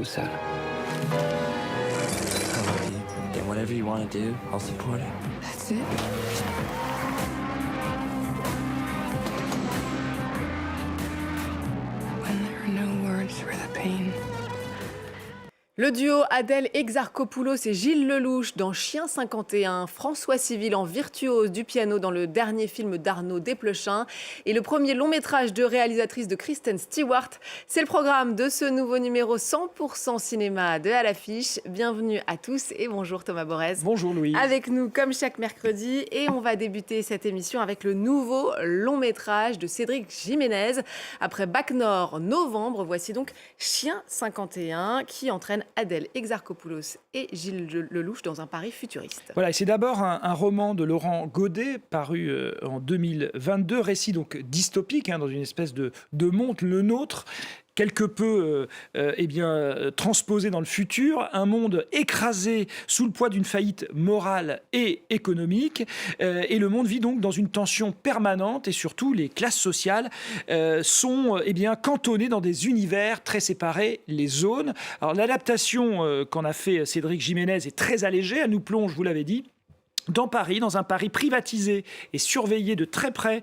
tout seul. I love you. And whatever you want to do, I'll support it. That's it? When there are no words for the pain. Le duo Adèle Exarchopoulos et Gilles Lelouch dans Chien 51, François Civil en virtuose du piano dans le dernier film d'Arnaud Desplechin et le premier long métrage de réalisatrice de Kristen Stewart. C'est le programme de ce nouveau numéro 100% cinéma de À l'affiche. Bienvenue à tous et bonjour Thomas Borès. Bonjour Louise. Avec nous comme chaque mercredi et on va débuter cette émission avec le nouveau long métrage de Cédric Jiménez. Après Bac Nord, novembre, voici donc Chien 51 qui entraîne Adèle Exarchopoulos et Gilles Lelouch dans un Paris futuriste. Voilà, et c'est d'abord un roman de Laurent Godet paru en 2022, récit donc dystopique dans une espèce de monde, le nôtre. Quelque peu transposé dans le futur, un monde écrasé sous le poids d'une faillite morale et économique. Et le monde vit donc dans une tension permanente et surtout les classes sociales sont cantonnées dans des univers très séparés, les zones. Alors l'adaptation qu'en a fait Cédric Jiménez est très allégée, elle nous plonge, je vous l'avais dit, dans Paris, dans un Paris privatisé et surveillé de très près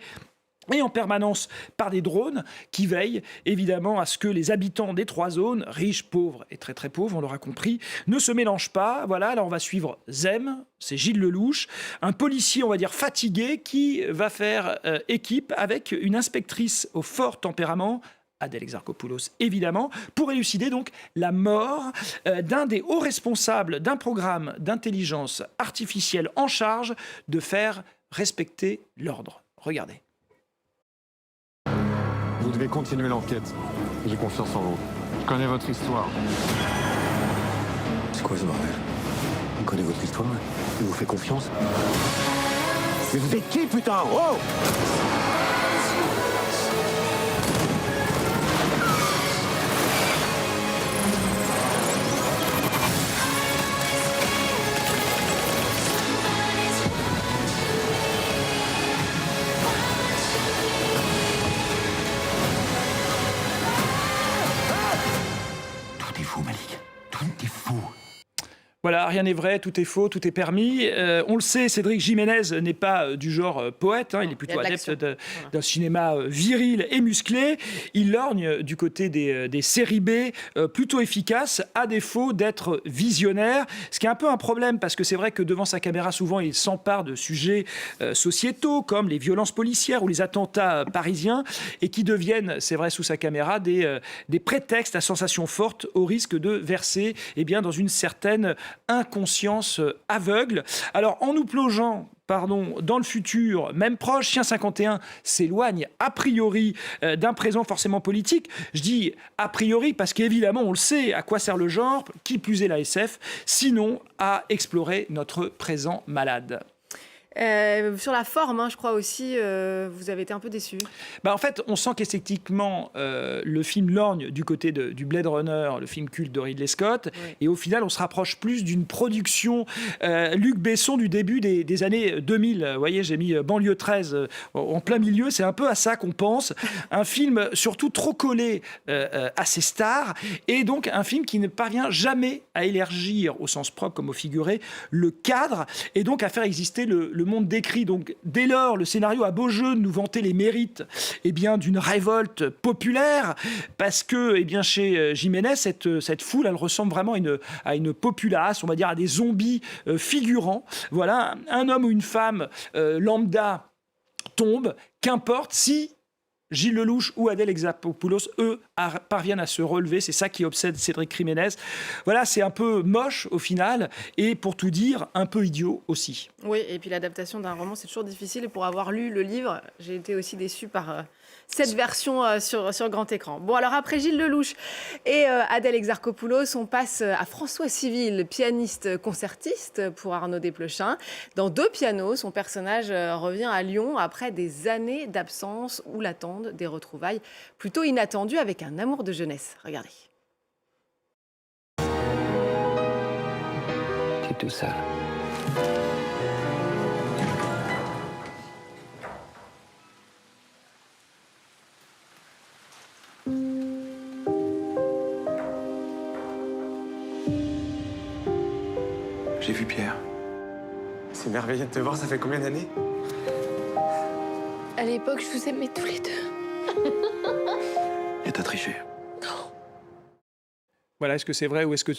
et en permanence par des drones qui veillent évidemment à ce que les habitants des trois zones, riches, pauvres et très très pauvres, on l'aura compris, ne se mélangent pas. Voilà, là on va suivre Zem, c'est Gilles Lelouch, un policier on va dire fatigué qui va faire équipe avec une inspectrice au fort tempérament, Adèle Exarchopoulos, évidemment, pour élucider donc la mort d'un des hauts responsables d'un programme d'intelligence artificielle en charge de faire respecter l'ordre. Regardez. Vous devez continuer l'enquête. J'ai confiance en vous. Je connais votre histoire. C'est quoi ce bordel? On connaît votre histoire, il vous fait confiance. Mais vous êtes qui, putain? Oh! Tout est faux, Malik. Tout est faux. Voilà, rien n'est vrai, tout est faux, tout est permis. On le sait, Cédric Jiménez n'est pas du genre poète, il est plutôt adepte d'un cinéma viril et musclé. Il lorgne du côté des séries B, plutôt efficaces, à défaut d'être visionnaire. Ce qui est un peu un problème, parce que c'est vrai que devant sa caméra, souvent, il s'empare de sujets sociétaux, comme les violences policières ou les attentats parisiens, et qui deviennent, c'est vrai, sous sa caméra, des prétextes à sensations fortes, au risque de verser dans une certaine inconscience aveugle. Alors, en nous plongeant dans le futur, même proche, Chien 51 s'éloigne a priori d'un présent forcément politique. Je dis a priori parce qu'évidemment, on le sait, à quoi sert le genre, qui plus est la SF, sinon à explorer notre présent malade. Sur la forme, je crois aussi, vous avez été un peu déçu. En fait, on sent qu'esthétiquement, le film lorgne du côté du Blade Runner, le film culte de Ridley Scott, oui. Et au final, on se rapproche plus d'une production Luc Besson du début des années 2000. Vous voyez, j'ai mis Banlieue 13 en plein milieu, c'est un peu à ça qu'on pense. Un film surtout trop collé à ses stars, et donc un film qui ne parvient jamais à élargir, au sens propre comme au figuré, le cadre, et donc à faire exister le monde décrit. Donc, dès lors, le scénario a beau jeu de nous vanter les mérites d'une révolte populaire, parce que chez Jiménez, cette foule, elle ressemble vraiment à une populace, on va dire à des zombies figurants. Voilà, un homme ou une femme lambda tombe, qu'importe si Gilles Lelouch ou Adèle Exarchopoulos, eux, parviennent à se relever. C'est ça qui obsède Cédric Jiménez. Voilà, c'est un peu moche au final, et pour tout dire, un peu idiot aussi. Oui, et puis l'adaptation d'un roman, c'est toujours difficile. Et pour avoir lu le livre, j'ai été aussi déçue par cette version sur grand écran. Bon, alors après Gilles Lelouch et Adèle Exarchopoulos, on passe à François Civil, pianiste concertiste pour Arnaud Desplechin. Dans Deux pianos, son personnage revient à Lyon après des années d'absence où l'attendent des retrouvailles plutôt inattendues avec un amour de jeunesse. Regardez. Tu es tout seul. j'ai vu Pierre. C'est merveilleux de te voir, ça fait combien d'années? À l'époque, je vous aimais tous les deux. Et t'as triché. Voilà, est-ce que c'est vrai ou est-ce que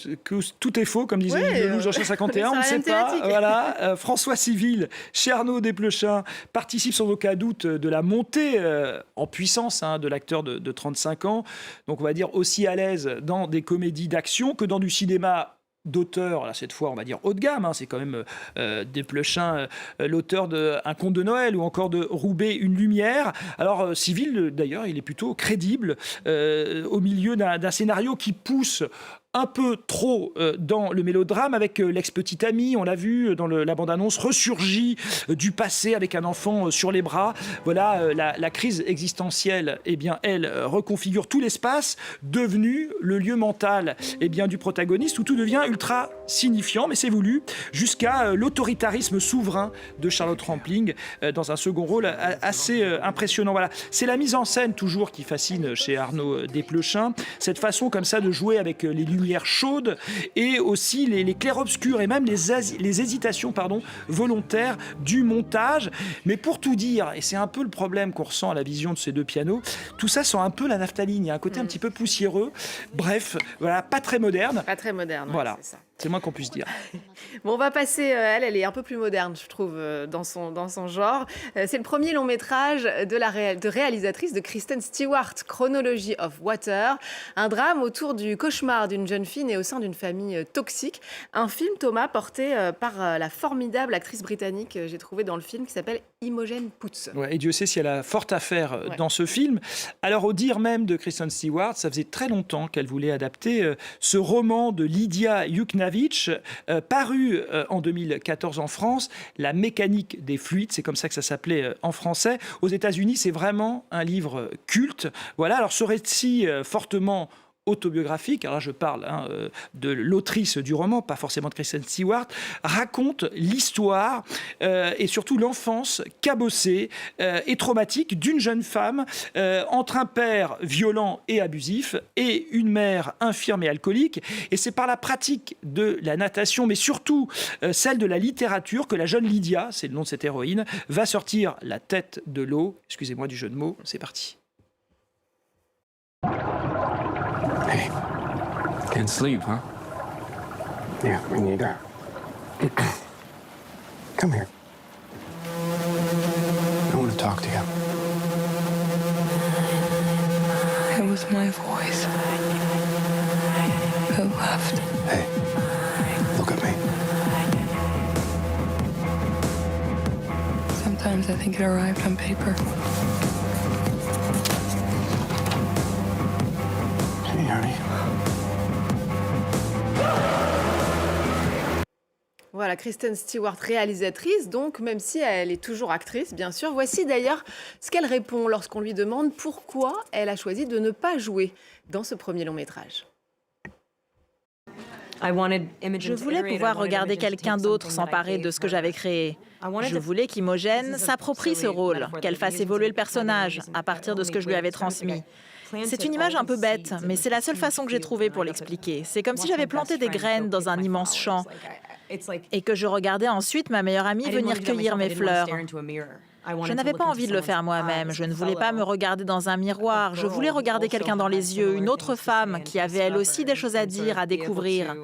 tout est faux, comme disait Ouais, Lelouch dans Jean 51, on ne c'est la sait même pas. thématique. Voilà, François Civil, chez Arnaud Desplechin, participe sans aucun doute de la montée en puissance de l'acteur de 35 ans. Donc on va dire aussi à l'aise dans des comédies d'action que dans du cinéma d'auteur, là cette fois on va dire haut de gamme, c'est quand même Desplechin, l'auteur de Un conte de Noël ou encore de Roubaix, une lumière. Alors Civil d'ailleurs il est plutôt crédible au milieu d'un scénario qui pousse un peu trop dans le mélodrame avec l'ex-petite amie, on l'a vu dans la bande-annonce, ressurgit du passé avec un enfant sur les bras. Voilà, la crise existentielle, eh bien, elle reconfigure tout l'espace, devenu le lieu mental du protagoniste, où tout devient ultra signifiant, mais c'est voulu, jusqu'à l'autoritarisme souverain de Charlotte Rampling dans un second rôle assez impressionnant. Voilà. C'est la mise en scène toujours qui fascine chez Arnaud Desplechin, cette façon comme ça de jouer avec les lumières chaudes et aussi les clairs-obscurs et même les hésitations volontaires du montage. Mais pour tout dire, et c'est un peu le problème qu'on ressent à la vision de ces deux pianos, tout ça sent un peu la naphtaline, il y a un côté un petit peu poussiéreux. Bref, voilà, pas très moderne. Pas très moderne. Voilà, c'est ça. c'est moins qu'on puisse dire. Bon, on va passer, elle est un peu plus moderne, je trouve, dans son genre. C'est le premier long métrage de réalisatrice de Kristen Stewart, Chronology of Water, un drame autour du cauchemar d'une jeune fille née au sein d'une famille toxique. Un film, Thomas, porté par la formidable actrice britannique, j'ai trouvé dans le film, qui s'appelle Imogen Poots. Ouais, et Dieu sait si elle a fort à faire dans ce film. Alors, au dire même de Kristen Stewart, ça faisait très longtemps qu'elle voulait adapter ce roman de Lydia Yuknavitch, paru en 2014 en France, La mécanique des fluides, c'est comme ça que ça s'appelait en français. Aux États-Unis, c'est vraiment un livre culte. Voilà, alors ce récit fortement autobiographique, alors là je parle de l'autrice du roman, pas forcément de Kristen Stewart, raconte l'histoire et surtout l'enfance cabossée et traumatique d'une jeune femme entre un père violent et abusif et une mère infirme et alcoolique. Et c'est par la pratique de la natation, mais surtout celle de la littérature, que la jeune Lydia, c'est le nom de cette héroïne, va sortir la tête de l'eau. Excusez-moi du jeu de mots, c'est parti. Hey, can't sleep, huh? Yeah, me neither. Come here. I want to talk to you. It was my voice that left. Hey, look at me. Sometimes I think it arrived on paper. Hey, honey. Voilà, Kristen Stewart, réalisatrice, donc, même si elle est toujours actrice, bien sûr. Voici d'ailleurs ce qu'elle répond lorsqu'on lui demande pourquoi elle a choisi de ne pas jouer dans ce premier long métrage. Je voulais pouvoir regarder quelqu'un d'autre s'emparer de ce que j'avais créé. Je voulais qu'Imogen s'approprie ce rôle, qu'elle fasse évoluer le personnage à partir de ce que je lui avais transmis. C'est une image un peu bête, mais c'est la seule façon que j'ai trouvée pour l'expliquer. C'est comme si j'avais planté des graines dans un immense champ et que je regardais ensuite ma meilleure amie venir cueillir mes fleurs. Je n'avais pas envie de le faire moi-même. Je ne voulais pas me regarder dans un miroir. Je voulais regarder quelqu'un dans les yeux, une autre femme qui avait elle aussi des choses à dire, à découvrir.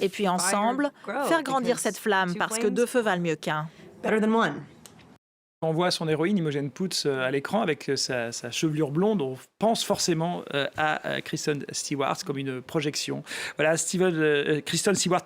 Et puis ensemble, faire grandir cette flamme parce que deux feux valent mieux qu'un. On voit son héroïne, Imogen Poots, à l'écran avec sa chevelure blonde. On pense forcément à Kristen Stewart comme une projection. Voilà, Kristen Stewart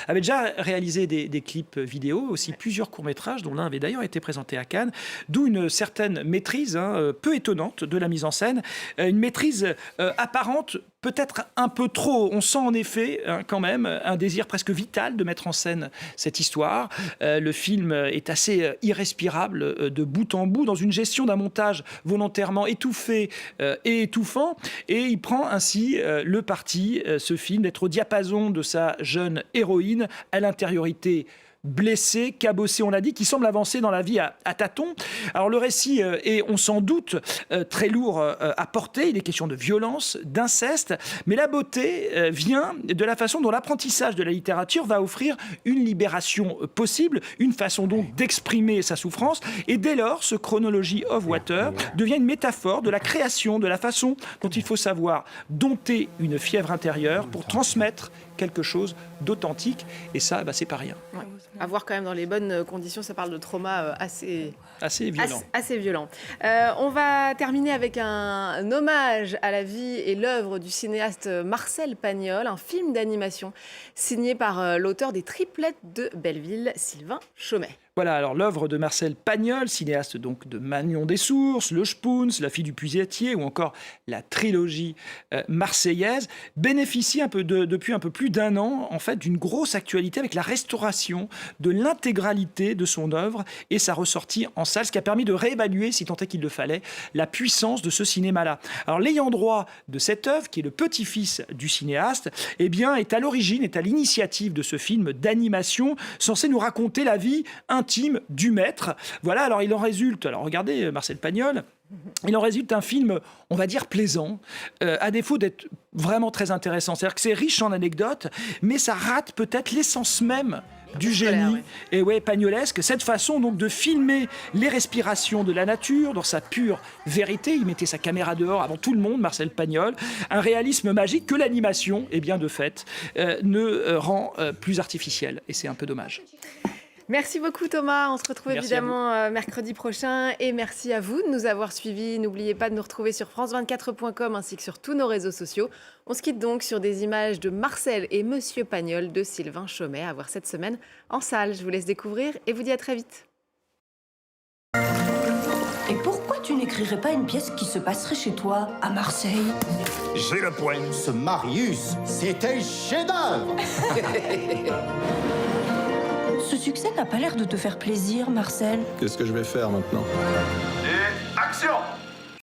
avait déjà réalisé des clips vidéo, aussi plusieurs courts-métrages, dont l'un avait d'ailleurs été présenté à Cannes, d'où une certaine maîtrise peu étonnante de la mise en scène, une maîtrise apparente, peut-être un peu trop. On sent en effet quand même un désir presque vital de mettre en scène cette histoire. Le film est assez irrespirable de bout en bout, dans une gestion d'un montage volontairement étouffé et étouffant. Et il prend ainsi le parti, ce film, d'être au diapason de sa jeune héroïne, à l'intériorité blessé, cabossé, on l'a dit, qui semble avancer dans la vie à tâtons. Alors le récit est, on s'en doute, très lourd à porter. Il est question de violence, d'inceste, mais la beauté vient de la façon dont l'apprentissage de la littérature va offrir une libération possible, une façon donc d'exprimer sa souffrance. Et dès lors, ce Chronology of Water devient une métaphore de la création, de la façon dont il faut savoir dompter une fièvre intérieure pour transmettre quelque chose d'authentique. Et ça, c'est pas rien. Ouais. À voir quand même dans les bonnes conditions, ça parle de trauma assez violent. Assez violent. On va terminer avec un hommage à la vie et l'œuvre du cinéaste Marcel Pagnol, un film d'animation signé par l'auteur des Triplettes de Belleville, Sylvain Chomet. Voilà, alors l'œuvre de Marcel Pagnol, cinéaste donc de Magnon des Sources, Le Spoons, La fille du puisetier ou encore la trilogie marseillaise, bénéficie depuis un peu plus d'un an en fait d'une grosse actualité avec la restauration de l'intégralité de son œuvre et sa ressortie en salle, ce qui a permis de réévaluer, si tant est qu'il le fallait, la puissance de ce cinéma-là. Alors l'ayant droit de cette œuvre, qui est le petit-fils du cinéaste, eh bien, est à l'origine, est à l'initiative de ce film d'animation censé nous raconter la vie intime du maître. Voilà, alors il en résulte, alors regardez Marcel Pagnol, il en résulte un film, on va dire, plaisant, à défaut d'être vraiment très intéressant. C'est-à-dire que c'est riche en anecdotes, mais ça rate peut-être l'essence même du génie, et pagnolesque, cette façon donc de filmer les respirations de la nature dans sa pure vérité. Il mettait sa caméra dehors avant tout le monde, Marcel Pagnol, un réalisme magique que l'animation, de fait, ne rend plus artificiel, et c'est un peu dommage. Merci beaucoup Thomas, on se retrouve Merci évidemment mercredi prochain et merci à vous de nous avoir suivis. N'oubliez pas de nous retrouver sur france24.com ainsi que sur tous nos réseaux sociaux. On se quitte donc sur des images de Marcel et Monsieur Pagnol de Sylvain Chomet à voir cette semaine en salle. Je vous laisse découvrir et vous dis à très vite. Et pourquoi tu n'écrirais pas une pièce qui se passerait chez toi, à Marseille? J'ai le point. Ce Marius, c'était chef-d'œuvre. Ce succès n'a pas l'air de te faire plaisir, Marcel. Qu'est-ce que je vais faire maintenant?